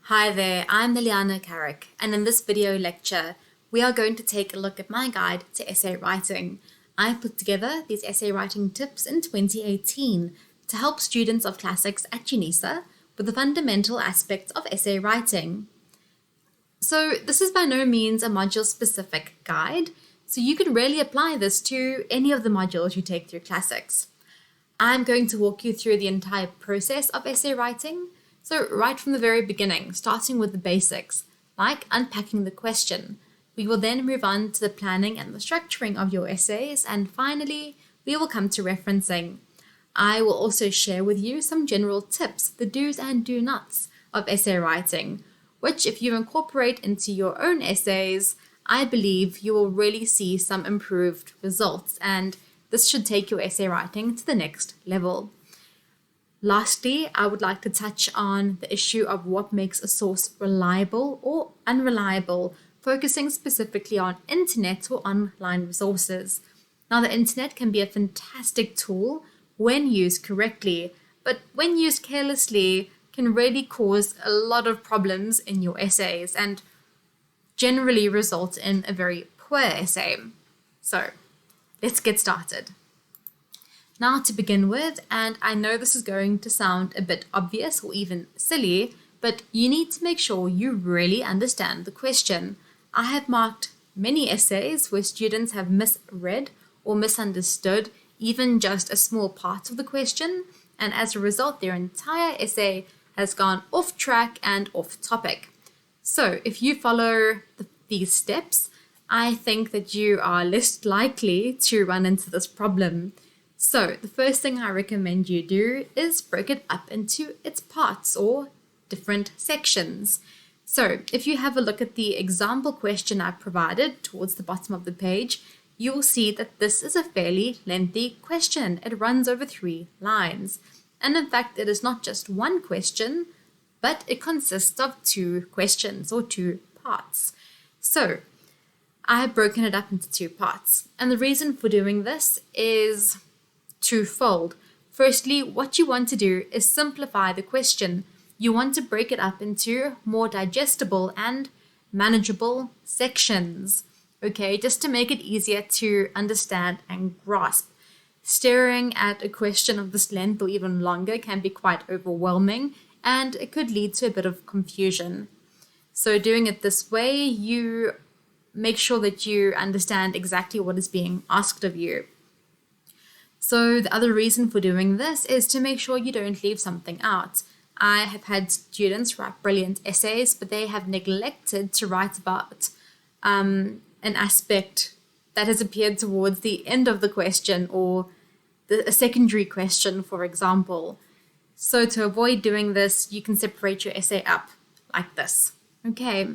Hi there, I'm Liliana Carrick, and in this video lecture, we are going to take a look at my guide to essay writing. I put together these essay writing tips in 2018 to help students of classics at UNISA with the fundamental aspects of essay writing. So this is by no means a module-specific guide, so you can really apply this to any of the modules you take through classics. I'm going to walk you through the entire process of essay writing. So right from the very beginning, starting with the basics, like unpacking the question. We will then move on to the planning and the structuring of your essays, and finally, we will come to referencing. I will also share with you some general tips, the do's and do nots of essay writing, which if you incorporate into your own essays, I believe you will really see some improved results, and this should take your essay writing to the next level. Lastly, I would like to touch on the issue of what makes a source reliable or unreliable, focusing specifically on internet or online resources. Now, the internet can be a fantastic tool when used correctly, but when used carelessly can really cause a lot of problems in your essays and generally result in a very poor essay. So, let's get started. Now to begin with, and I know this is going to sound a bit obvious or even silly, but you need to make sure you really understand the question. I have marked many essays where students have misread or misunderstood even just a small part of the question, and as a result, their entire essay has gone off track and off topic. So if you follow these steps, I think that you are less likely to run into this problem. So the first thing I recommend you do is break it up into its parts or different sections. So if you have a look at the example question I provided towards the bottom of the page, you will see that this is a fairly lengthy question. It runs over 3 lines. And in fact, it is not just one question, but it consists of 2 questions or 2 parts. So I have broken it up into 2 parts. And the reason for doing this is twofold. Firstly, what you want to do is simplify the question. You want to break it up into more digestible and manageable sections, okay, just to make it easier to understand and grasp. Staring at a question of this length or even longer can be quite overwhelming, and it could lead to a bit of confusion. So doing it this way, you make sure that you understand exactly what is being asked of you. So the other reason for doing this is to make sure you don't leave something out. I have had students write brilliant essays, but they have neglected to write about an aspect that has appeared towards the end of the question or a secondary question, for example. So to avoid doing this, you can separate your essay up like this. Okay.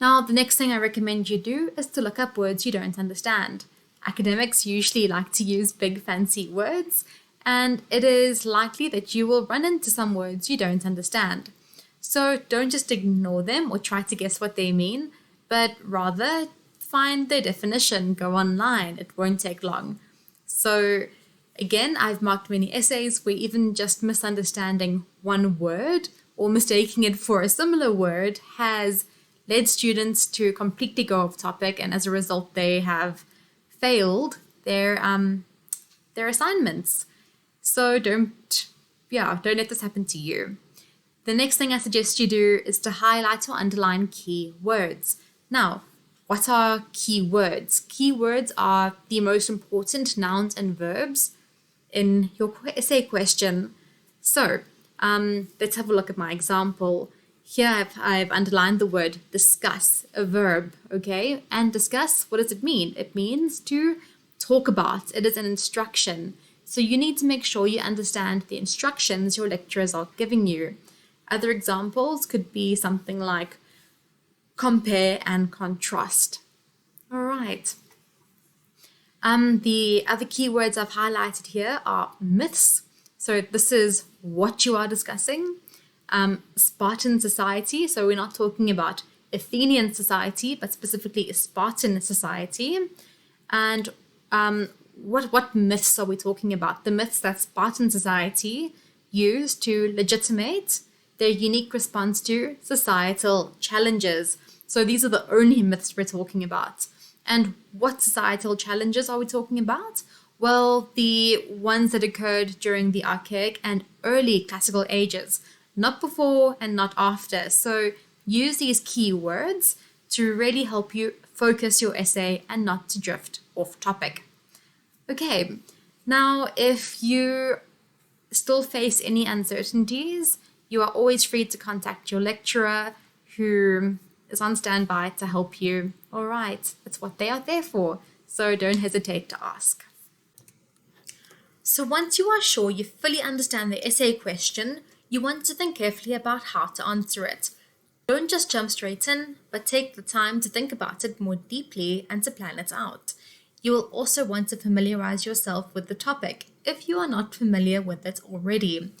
Now, the next thing I recommend you do is to look up words you don't understand. Academics usually like to use big fancy words, and it is likely that you will run into some words you don't understand. So don't just ignore them or try to guess what they mean, but rather find their definition, go online, it won't take long. So again, I've marked many essays where even just misunderstanding one word or mistaking it for a similar word has led students to completely go off topic, and as a result, they have failed their assignments. So don't let this happen to you. The next thing I suggest you do is to highlight or underline key words. Now, what are key words? Key words are the most important nouns and verbs in your essay question. So let's have a look at my example. Here I've underlined the word discuss, a verb, okay? And discuss, what does it mean? It means to talk about. It is an instruction. So you need to make sure you understand the instructions your lecturers are giving you. Other examples could be something like compare and contrast. All right. The other keywords I've highlighted here are myths. So this is what you are discussing. Spartan society, so we're not talking about Athenian society, but specifically Spartan society. And what myths are we talking about? The myths that Spartan society used to legitimate their unique response to societal challenges. So these are the only myths we're talking about. And what societal challenges are we talking about? Well, the ones that occurred during the archaic and early classical ages, not before and not after. So use these key words to really help you focus your essay and not to drift off topic. Okay, now if you still face any uncertainties, you are always free to contact your lecturer who is on standby to help you. All right, that's what they are there for, so don't hesitate to ask. So once you are sure you fully understand the essay question, you want to think carefully about how to answer it. Don't just jump straight in, but take the time to think about it more deeply and to plan it out. You will also want to familiarize yourself with the topic if you are not familiar with it already.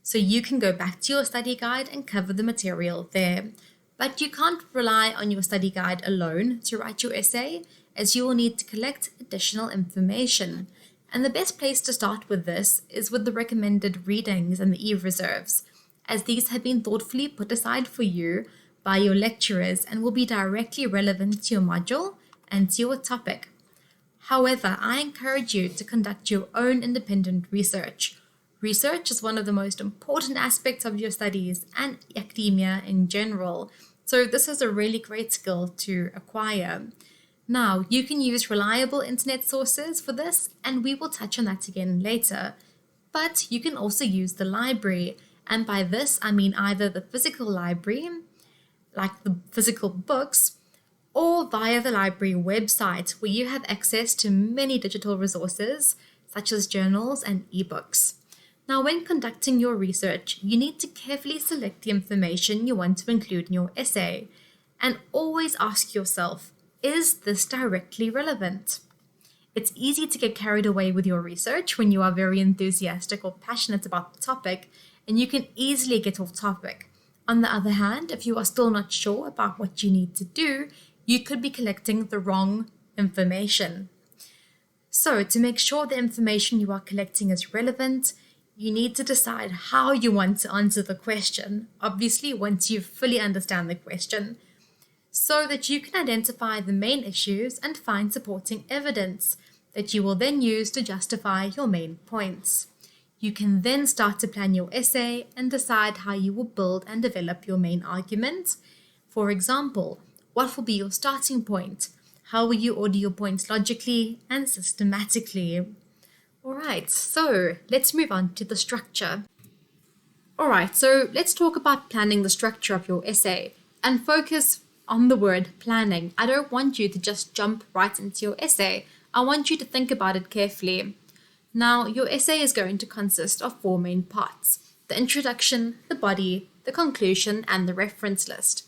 So you can go back to your study guide and cover the material there. But you can't rely on your study guide alone to write your essay, as you will need to collect additional information. And the best place to start with this is with the recommended readings and the e-reserves, as these have been thoughtfully put aside for you by your lecturers and will be directly relevant to your module and to your topic. However, I encourage you to conduct your own independent research. Research is one of the most important aspects of your studies and academia in general, so this is a really great skill to acquire. Now, you can use reliable internet sources for this, and we will touch on that again later. But you can also use the library, and by this I mean either the physical library, like the physical books, or via the library website where you have access to many digital resources such as journals and ebooks. Now, when conducting your research, you need to carefully select the information you want to include in your essay, and always ask yourself, is this directly relevant? It's easy to get carried away with your research when you are very enthusiastic or passionate about the topic, and you can easily get off topic. On the other hand, if you are still not sure about what you need to do, you could be collecting the wrong information. So, to make sure the information you are collecting is relevant, you need to decide how you want to answer the question, obviously once you fully understand the question, so that you can identify the main issues and find supporting evidence that you will then use to justify your main points. You can then start to plan your essay and decide how you will build and develop your main argument. For example, what will be your starting point? How will you order your points logically and systematically? Alright, so let's move on to the structure. Alright, so let's talk about planning the structure of your essay and focus on the word planning. I don't want you to just jump right into your essay. I want you to think about it carefully. Now, your essay is going to consist of 4 main parts: the introduction, the body, the conclusion, and the reference list.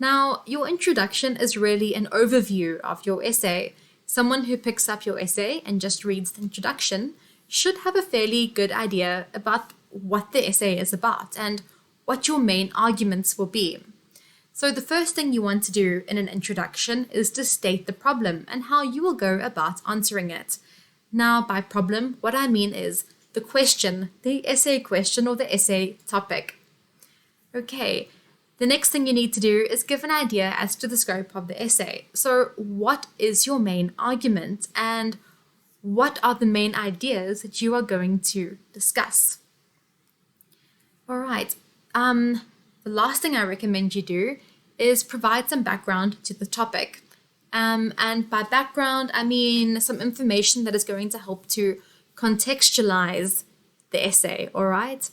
Now, your introduction is really an overview of your essay. Someone who picks up your essay and just reads the introduction should have a fairly good idea about what the essay is about and what your main arguments will be. So the first thing you want to do in an introduction is to state the problem and how you will go about answering it. Now, by problem, what I mean is the question, the essay question or the essay topic. Okay. The next thing you need to do is give an idea as to the scope of the essay. So what is your main argument and what are the main ideas that you are going to discuss? All right. The last thing I recommend you do is provide some background to the topic. And by background, I mean some information that is going to help to contextualize the essay, all right?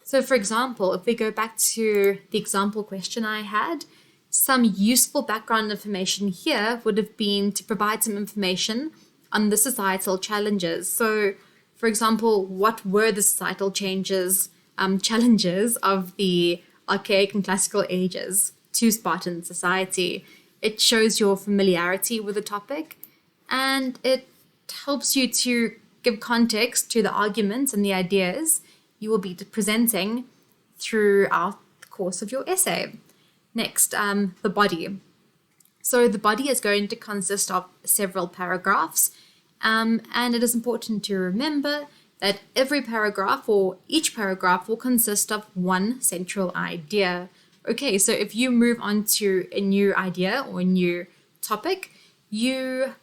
So for example, if we go back to the example question I had, some useful background information here would have been to provide some information on the societal challenges. So for example, what were the societal challenges of the archaic and classical ages to Spartan society? It shows your familiarity with the topic and it helps you to give context to the arguments and the ideas you will be presenting throughout the course of your essay. Next, the body. So the body is going to consist of several paragraphs, and it is important to remember that every paragraph or each paragraph will consist of one central idea. Okay, so if you move on to a new idea or a new topic, you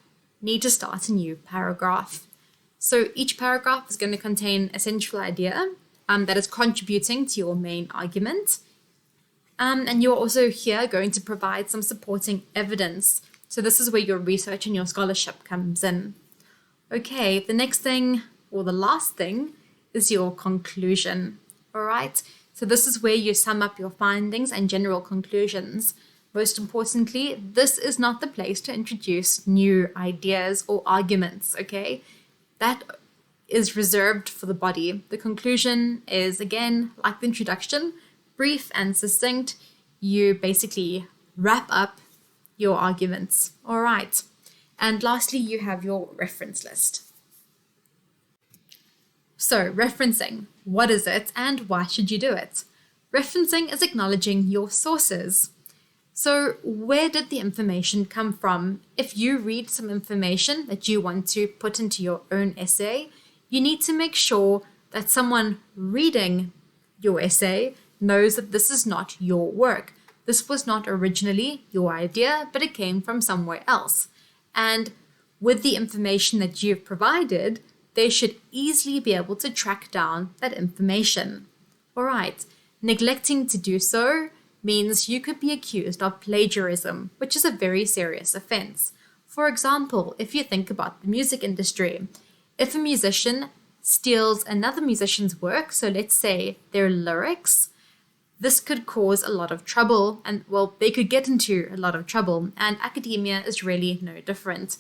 need to start a new paragraph. So each paragraph is going to contain a central idea that is contributing to your main argument. And you're also here going to provide some supporting evidence. So this is where your research and your scholarship comes in. Okay, the next thing, or the last thing, is your conclusion. All right, so this is where you sum up your findings and general conclusions. Most importantly, this is not the place to introduce new ideas or arguments, okay? That is reserved for the body. The conclusion is, again, like the introduction, brief and succinct. You basically wrap up your arguments. All right. And lastly, you have your reference list. So, referencing, what is it and why should you do it? Referencing is acknowledging your sources. So, where did the information come from? If you read some information that you want to put into your own essay, you need to make sure that someone reading your essay knows that this is not your work. This was not originally your idea, but it came from somewhere else. And with the information that you've provided, they should easily be able to track down that information. All right, neglecting to do so means you could be accused of plagiarism, which is a very serious offense. For example, if you think about the music industry, if a musician steals another musician's work, so let's say their lyrics, this could cause a lot of trouble, and well, they could get into a lot of trouble, and academia is really no different.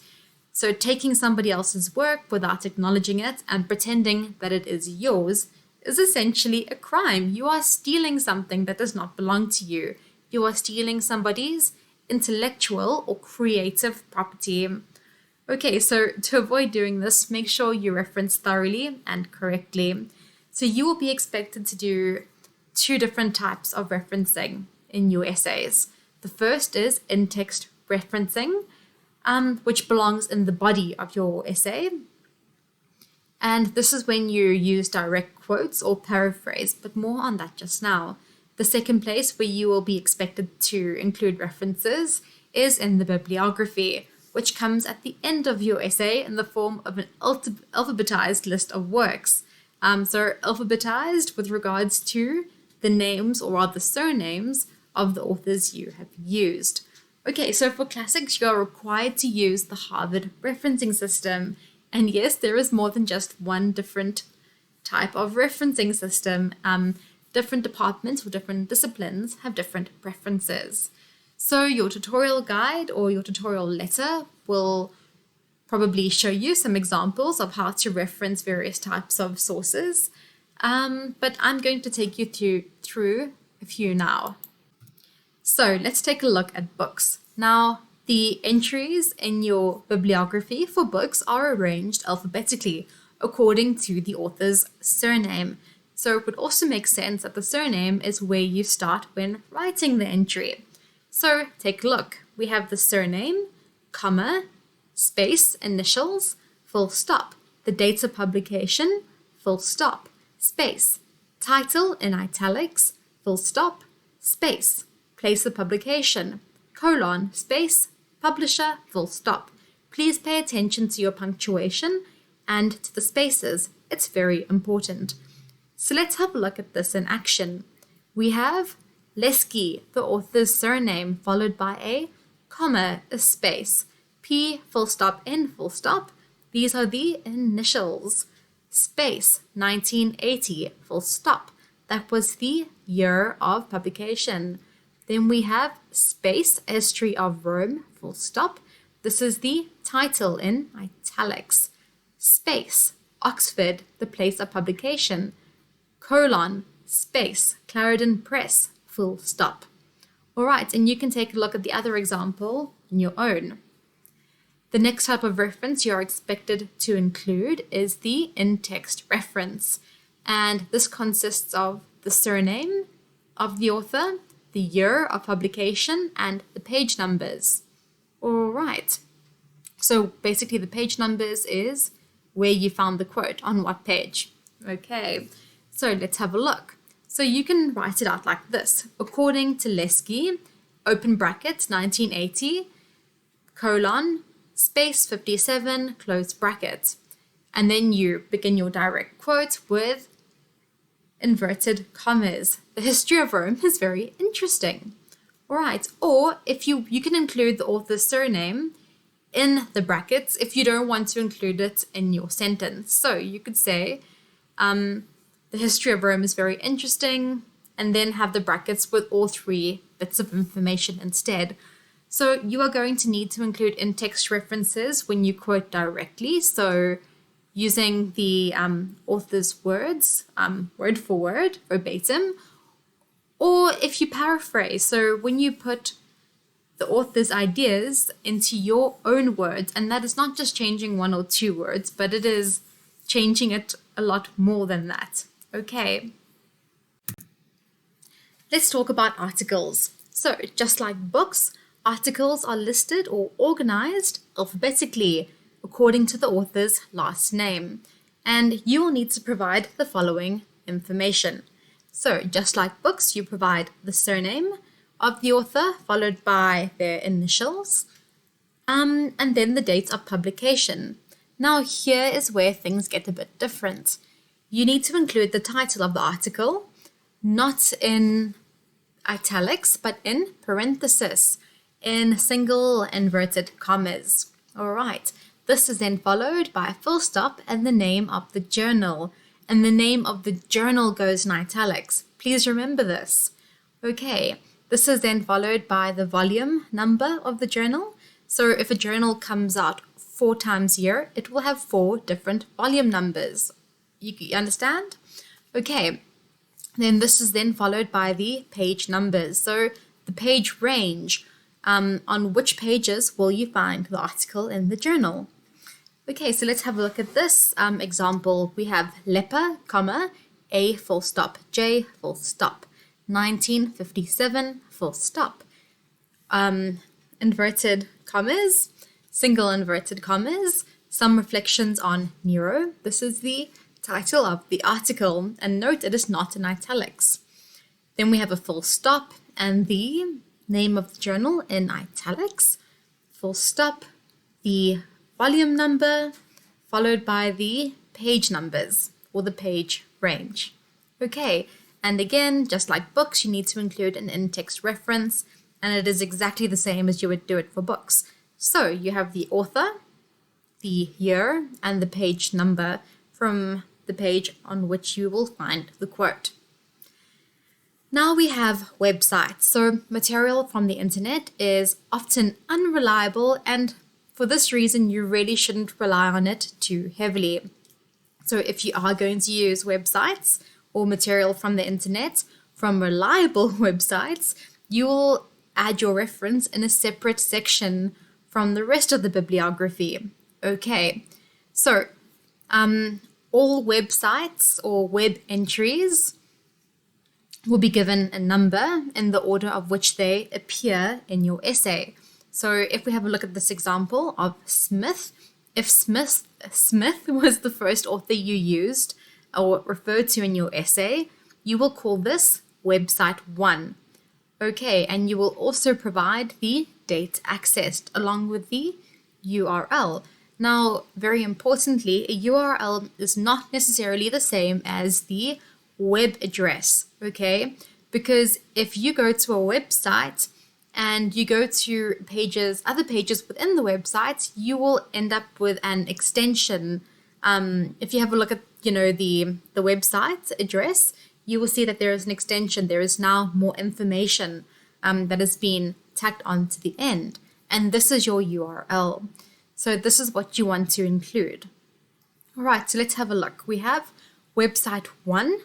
So taking somebody else's work without acknowledging it and pretending that it is yours is essentially a crime. You are stealing something that does not belong to you. You are stealing somebody's intellectual or creative property. Okay, so to avoid doing this, make sure you reference thoroughly and correctly. So you will be expected to do 2 different types of referencing in your essays. The first is in-text referencing, which belongs in the body of your essay. And this is when you use direct quotes or paraphrase, but more on that just now. The second place where you will be expected to include references is in the bibliography, which comes at the end of your essay in the form of an alphabetized list of works. So alphabetized with regards to the names, or rather surnames, of the authors you have used. Okay, so for classics, you are required to use the Harvard referencing system. And yes, there is more than just one different type of referencing system. Different departments or different disciplines have different preferences. So your tutorial guide or your tutorial letter will probably show you some examples of how to reference various types of sources. But I'm going to take you through a few now. So let's take a look at books. Now, the entries in your bibliography for books are arranged alphabetically according to the author's surname. So it would also make sense that the surname is where you start when writing the entry. So take a look. We have the surname, comma, space, initials, full stop. The date of publication, full stop, space. Title in italics, full stop, space. Place of publication, colon, space, publisher, full stop. Please pay attention to your punctuation and to the spaces. It's very important. So let's have a look at this in action. We have Leski, the author's surname, followed by a comma, a space, P, full stop, N, full stop. These are the initials. Space, 1980, full stop. That was the year of publication. Then we have space, History of Rome, full stop. This is the title in italics. Space, Oxford, the place of publication. Colon, space, Clarendon Press, full stop. All right, and you can take a look at the other example on your own. The next type of reference you're expected to include is the in-text reference. And this consists of the surname of the author, the year of publication, and the page numbers. All right. So basically the page numbers is where you found the quote, on what page. Okay, so let's have a look. So you can write it out like this. According to Lesky, open brackets, 1980, colon, space 57, close bracket. And then you begin your direct quote with inverted commas. The history of Rome is very interesting. All right, or if you can include the author's surname in the brackets if you don't want to include it in your sentence. So you could say, the history of Rome is very interesting, and then have the brackets with all three bits of information instead. So you are going to need to include in-text references when you quote directly. So using the author's words, word for word, verbatim, or if you paraphrase. So when you put the author's ideas into your own words, and that is not just changing one or two words, but it is changing it a lot more than that. Okay. Let's talk about articles. So just like books, articles are listed or organized alphabetically according to the author's last name, and you will need to provide the following information. So just like books, you provide the surname of the author followed by their initials, and then the date of publication. Now here is where things get a bit different. You need to include the title of the article, not in italics, but in parenthesis, in single inverted commas. All right, this is then followed by a full stop and the name of the journal. And the name of the journal goes in italics. Please remember this. Okay, this is then followed by the volume number of the journal. So if a journal comes out 4 times a year, it will have 4 different volume numbers. You understand? Okay, then this is then followed by the page numbers. So the page range, on which pages will you find the article in the journal? Okay, so let's have a look at this example. We have leper, comma, A full stop, J full stop, 1957 full stop. Inverted commas, single inverted commas, some reflections on Nero. This is the title of the article, and note it is not in italics. Then we have a full stop and the name of the journal in italics, full stop, the volume number, followed by the page numbers or the page range. Okay, and again, just like books, you need to include an in-text reference, and it is exactly the same as you would do it for books. So you have the author, the year, and the page number from the page on which you will find the quote. Now we have websites. So material from the internet is often unreliable, and for this reason, you really shouldn't rely on it too heavily. So if you are going to use websites or material from the internet from reliable websites, you will add your reference in a separate section from the rest of the bibliography. Okay, so all websites or web entries will be given a number in the order of which they appear in your essay. So if we have a look at this example of Smith, if Smith was the first author you used or referred to in your essay, you will call this website 1. Okay, and you will also provide the date accessed along with the URL. Now, very importantly, a URL is not necessarily the same as the web address, okay? Because if you go to a website and you go to other pages within the website, you will end up with an extension. If you have a look at, the website address, you will see that there is an extension. There is now more information that has been tacked onto the end, and this is your URL. So this is what you want to include. All right, so let's have a look. We have website 1,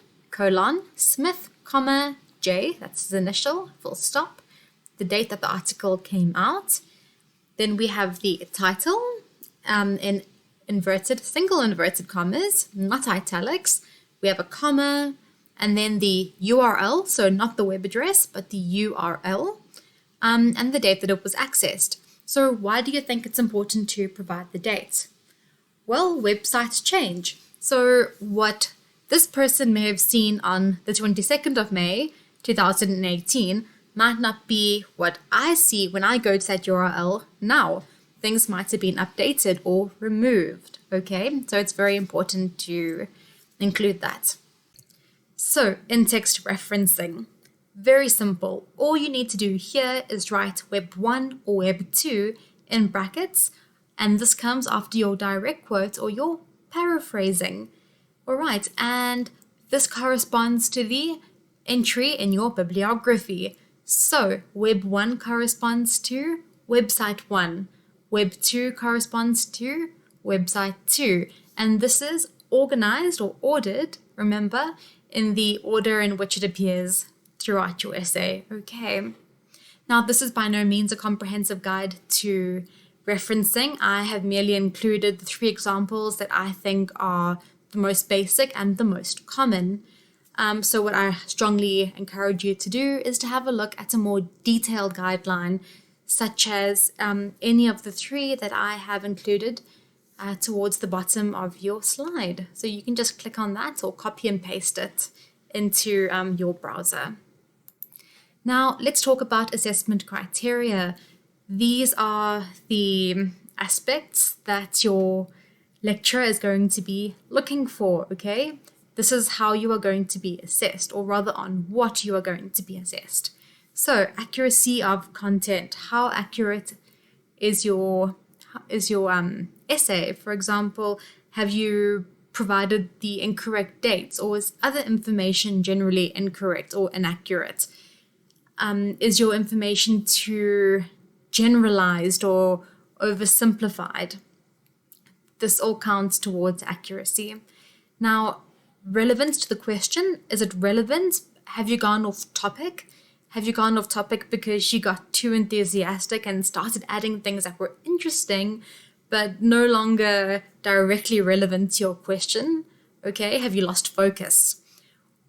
Smith, J, that's his initial, full stop, the date that the article came out. Then we have the title in single inverted commas, not italics. We have a comma, and then the URL, so not the web address, but the URL, and the date that it was accessed. So why do you think it's important to provide the date? Well, websites change. So what this person may have seen on the 22nd of May, 2018 might not be what I see when I go to that URL now. Things might have been updated or removed, okay? So it's very important to include that. So in-text referencing, very simple. All you need to do here is write Web 1 or Web 2 in brackets, and this comes after your direct quote or your paraphrasing. All right, and this corresponds to the entry in your bibliography. So Web 1 corresponds to website 1, Web 2 corresponds to website 2, and this is organized or ordered, remember, in the order in which it appears throughout your essay. Okay. Now, this is by no means a comprehensive guide to referencing. I have merely included the 3 examples that I think are the most basic and the most common. So what I strongly encourage you to do is to have a look at a more detailed guideline, such as any of the 3 that I have included towards the bottom of your slide. So you can just click on that or copy and paste it into your browser. Now, let's talk about assessment criteria. These are the aspects that your lecturer is going to be looking for, okay? This is how you are going to be assessed, or rather on what you are going to be assessed. So, accuracy of content. How accurate is your essay? For example, have you provided the incorrect dates, or is other information generally incorrect or inaccurate? Is your information too generalized or oversimplified? This all counts towards accuracy. Now, relevance to the question. Is it relevant? Have you gone off topic? Have you gone off topic because you got too enthusiastic and started adding things that were interesting, but no longer directly relevant to your question? Okay, have you lost focus?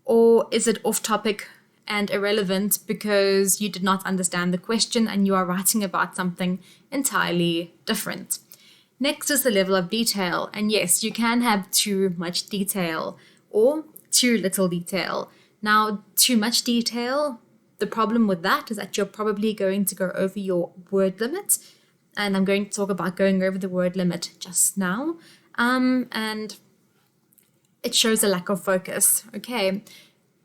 Or is it off topic and irrelevant because you did not understand the question and you are writing about something entirely different? Next is the level of detail. And yes, you can have too much detail or too little detail. Now, too much detail, the problem with that is that you're probably going to go over your word limit. And I'm going to talk about going over the word limit just now. And it shows a lack of focus. Okay.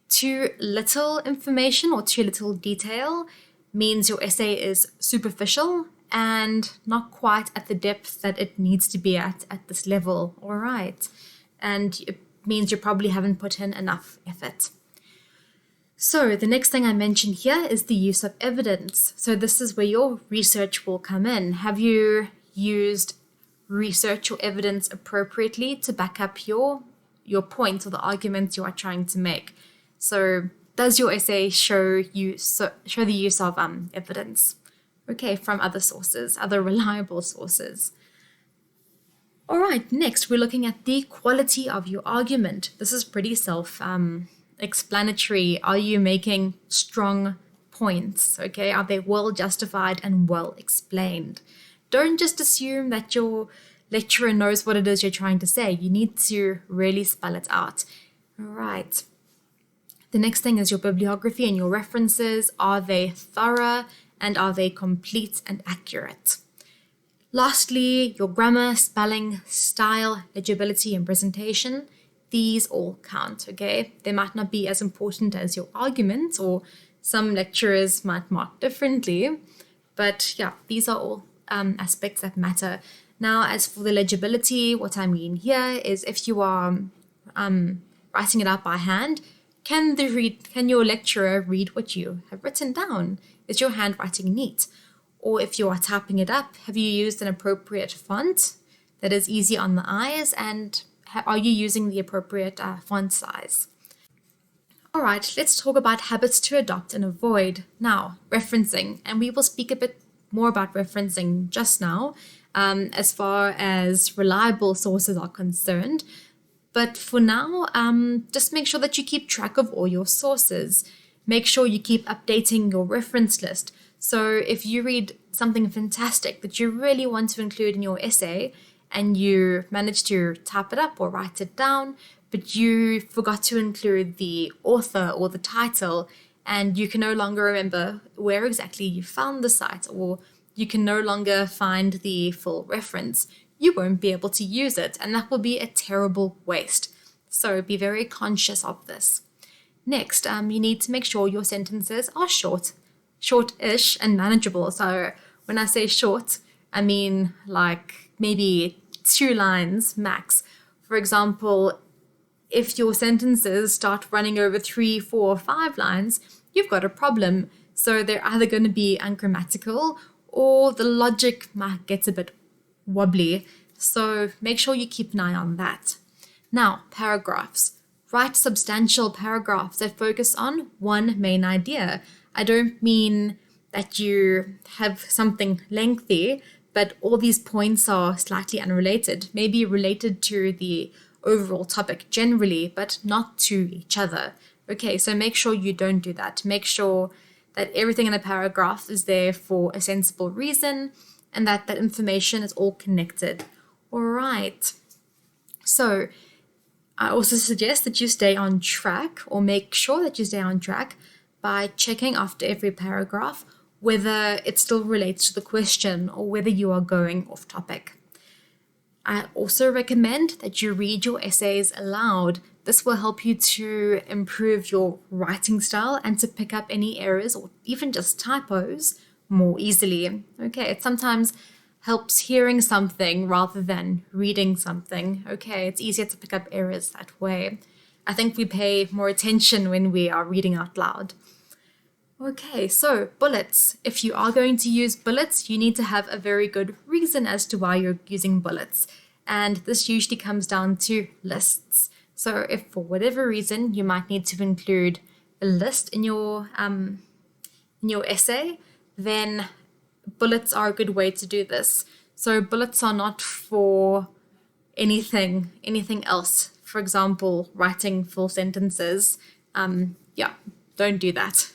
Too little information or too little detail means your essay is superficial and not quite at the depth that it needs to be at this level. All right. And it means you probably haven't put in enough effort. So the next thing I mentioned here is the use of evidence. So this is where your research will come in. Have you used research or evidence appropriately to back up your points or the arguments you are trying to make? So does your essay show the use of evidence? Okay, from other sources, other reliable sources. All right, next we're looking at the quality of your argument. This is pretty self-explanatory. Are you making strong points? Okay, are they well justified and well explained? Don't just assume that your lecturer knows what it is you're trying to say. You need to really spell it out. All right. The next thing is your bibliography and your references. Are they thorough and are they complete and accurate? Lastly, your grammar, spelling, style, legibility, and presentation. These all count, okay? They might not be as important as your arguments, or some lecturers might mark differently, but yeah, these are all aspects that matter. Now, as for the legibility, what I mean here is if you are writing it out by hand, can your lecturer read what you have written down? Is your handwriting neat? Or if you are typing it up, have you used an appropriate font that is easy on the eyes? And are you using the appropriate font size? All right, let's talk about habits to adopt and avoid. Now, referencing, and we will speak a bit more about referencing just now as far as reliable sources are concerned. But for now, just make sure that you keep track of all your sources. Make sure you keep updating your reference list. So if you read something fantastic that you really want to include in your essay and you managed to type it up or write it down, but you forgot to include the author or the title, and you can no longer remember where exactly you found the site, or you can no longer find the full reference, you won't be able to use it, and that will be a terrible waste. So be very conscious of this. Next, you need to make sure your sentences are short-ish and manageable. So when I say short, I mean like maybe 2 lines max. For example, if your sentences start running over 3, 4, or 5 lines, you've got a problem. So they're either going to be ungrammatical or the logic might get a bit wobbly. So make sure you keep an eye on that. Now, paragraphs. Write substantial paragraphs that focus on one main idea. I don't mean that you have something lengthy, but all these points are slightly unrelated, maybe related to the overall topic generally, but not to each other. Okay, so make sure you don't do that. Make sure that everything in a paragraph is there for a sensible reason and that that information is all connected. All right. So I also suggest that you stay on track, or make sure that you stay on track by checking after every paragraph whether it still relates to the question or whether you are going off topic. I also recommend that you read your essays aloud. This will help you to improve your writing style and to pick up any errors or even just typos more easily. Okay, it sometimes helps hearing something rather than reading something. Okay, it's easier to pick up errors that way. I think we pay more attention when we are reading out loud. Okay, so bullets. If you are going to use bullets, you need to have a very good reason as to why you're using bullets. And this usually comes down to lists. So if for whatever reason you might need to include a list in your essay, then bullets are a good way to do this. So bullets are not for anything else. For example, writing full sentences. Don't do that.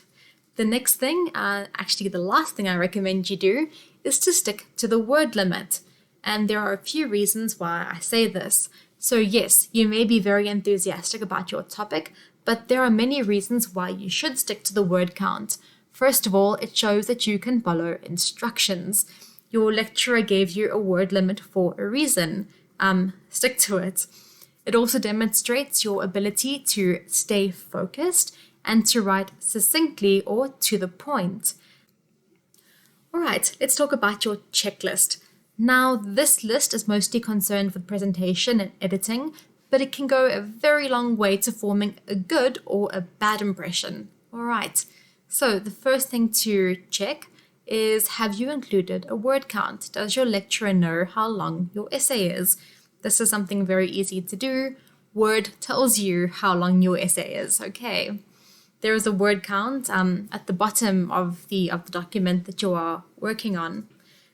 The next thing, actually the last thing I recommend you do, is to stick to the word limit. And there are a few reasons why I say this. So yes, you may be very enthusiastic about your topic, but there are many reasons why you should stick to the word count. First of all, it shows that you can follow instructions. Your lecturer gave you a word limit for a reason. Stick to it. It also demonstrates your ability to stay focused and to write succinctly or to the point. All right, let's talk about your checklist. Now, this list is mostly concerned with presentation and editing, but it can go a very long way to forming a good or a bad impression. All right, so the first thing to check is, have you included a word count? Does your lecturer know how long your essay is? This is something very easy to do. Word tells you how long your essay is, okay? There is a word count at the bottom of the document that you are working on.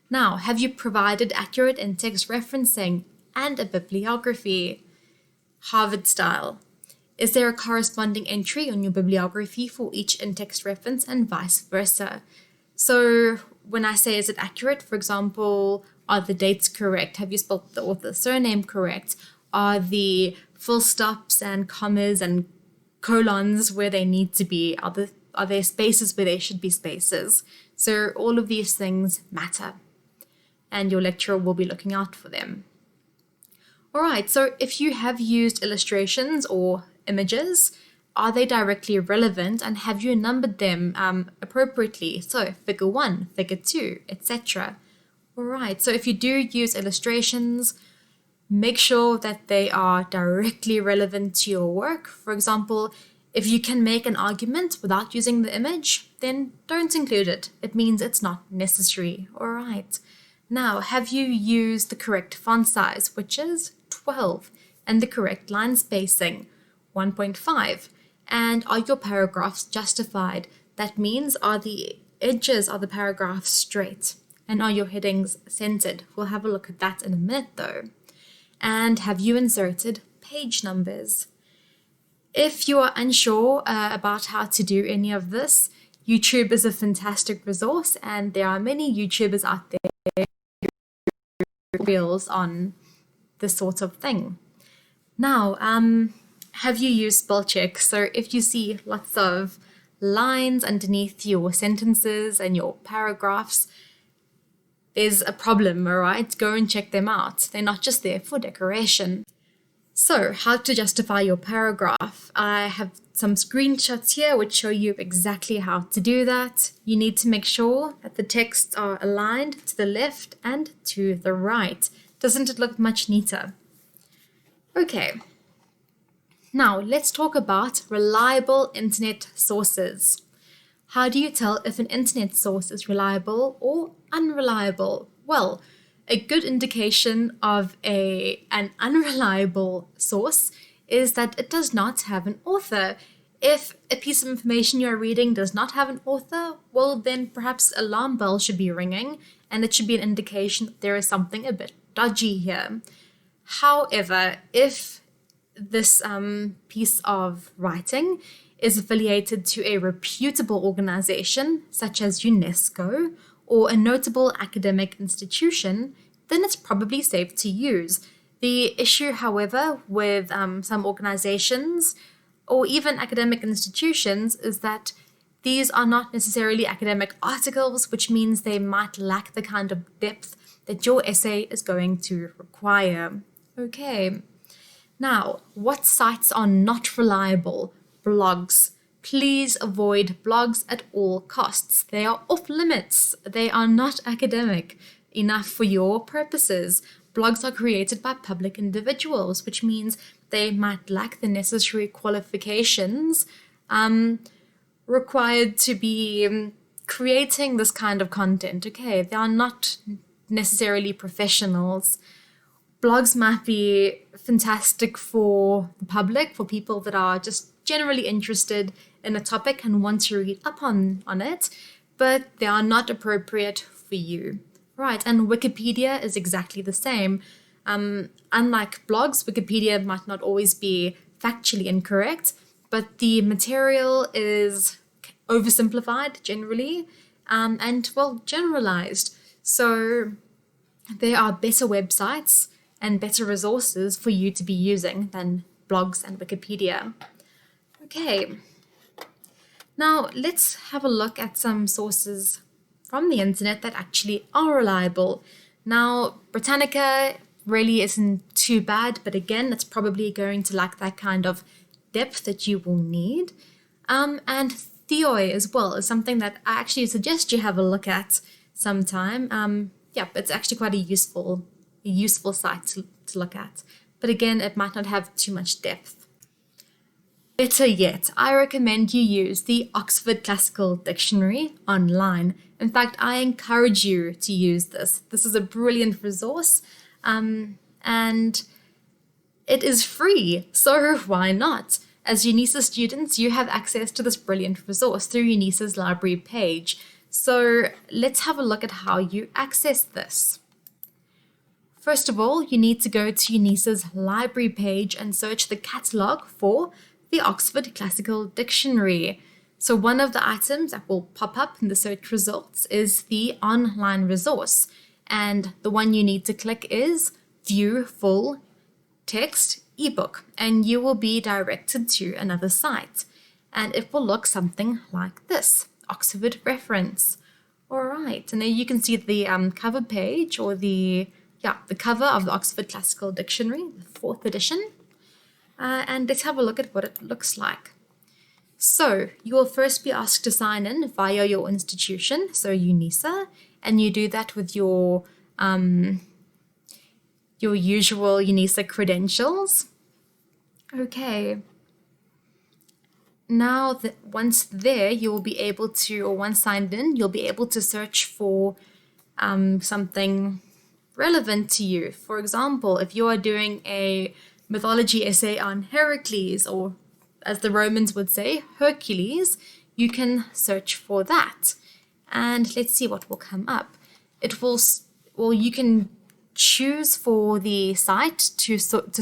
Now, have you provided accurate in-text referencing and a bibliography? Harvard style. Is there a corresponding entry on your bibliography for each in-text reference and vice versa? So when I say is it accurate, for example, are the dates correct? Have you spelled the author's surname correct? Are the full stops and commas and colons where they need to be? Are there spaces where there should be spaces? So all of these things matter, and your lecturer will be looking out for them. All right, so if you have used illustrations or images, are they directly relevant, and have you numbered them appropriately? So figure 1, figure 2, etc. All right, so if you do use illustrations, make sure that they are directly relevant to your work. For example, if you can make an argument without using the image, then don't include it. It means it's not necessary. All right. Now, have you used the correct font size, which is 12, and the correct line spacing, 1.5? And are your paragraphs justified? That means, are the edges of the paragraph straight? And are your headings centered? We'll have a look at that in a minute though. And have you inserted page numbers? If you are unsure about how to do any of this, YouTube is a fantastic resource, and there are many YouTubers out there tutorials on this sort of thing. Now, have you used spell check? So if you see lots of lines underneath your sentences and your paragraphs, there's a problem, all right? Go and check them out. They're not just there for decoration. So, how to justify your paragraph? I have some screenshots here which show you exactly how to do that. You need to make sure that the texts are aligned to the left and to the right. Doesn't it look much neater? Okay. Now, let's talk about reliable internet sources. How do you tell if an internet source is reliable or unreliable? Well, a good indication of an unreliable source is that it does not have an author. If a piece of information you're reading does not have an author, well, then perhaps alarm bells should be ringing, and it should be an indication that there is something a bit dodgy here. However, if this piece of writing is affiliated to a reputable organization, such as UNESCO, or a notable academic institution, then it's probably safe to use. The issue, however, with some organizations or even academic institutions is that these are not necessarily academic articles, which means they might lack the kind of depth that your essay is going to require. Okay. Now, what sites are not reliable? Blogs. Please avoid blogs at all costs. They are off limits. They are not academic enough for your purposes. Blogs are created by public individuals, which means they might lack the necessary qualifications required to be creating this kind of content. Okay, they are not necessarily professionals. Blogs might be fantastic for the public, for people that are just generally interested in a topic and want to read up on it, but they are not appropriate for you. Right, and Wikipedia is exactly the same. Unlike blogs, Wikipedia might not always be factually incorrect, but the material is oversimplified generally, and, well, generalized. So there are better websites and better resources for you to be using than blogs and Wikipedia. Okay, now let's have a look at some sources from the internet that actually are reliable. Now, Britannica really isn't too bad, but again, it's probably going to lack that kind of depth that you will need. And Theoi as well is something that I actually suggest you have a look at sometime. It's actually quite a useful site to look at. But again, it might not have too much depth. Better yet, I recommend you use the Oxford Classical Dictionary online. In fact, I encourage you to use this. This is a brilliant resource, and it is free, so why not? As UNISA students, you have access to this brilliant resource through UNISA's library page. So let's have a look at how you access this. First of all, you need to go to UNISA's library page and search the catalogue for the Oxford Classical Dictionary. So one of the items that will pop up in the search results is the online resource. And the one you need to click is View Full Text ebook. And you will be directed to another site. And it will look something like this, Oxford Reference. All right, and there you can see the cover page or the cover of the Oxford Classical Dictionary, the 4th edition. And let's have a look at what it looks like. So you will first be asked to sign in via your institution, so UNISA, and you do that with your usual UNISA credentials. Okay. Now that once there, you will be able to, or once signed in, you'll be able to search for something relevant to you. For example, if you are doing a mythology essay on Heracles, or as the Romans would say, Hercules, you can search for that. And let's see what will come up. It will, you can choose for the site to sort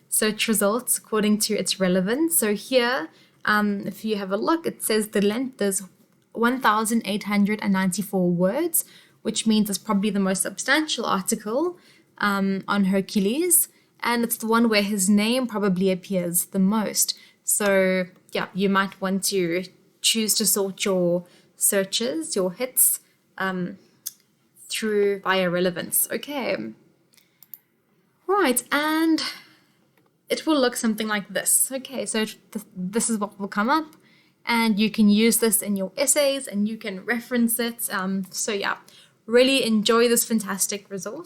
search results according to its relevance. So here, if you have a look, it says the length is 1,894 words, which means it's probably the most substantial article. on Hercules, and it's the one where his name probably appears the most. So yeah, you might want to choose to sort your searches, your hits, through via relevance. Okay. Right, and it will look something like this. Okay, so this is what will come up, and you can use this in your essays and you can reference it. So yeah, really enjoy this fantastic resource.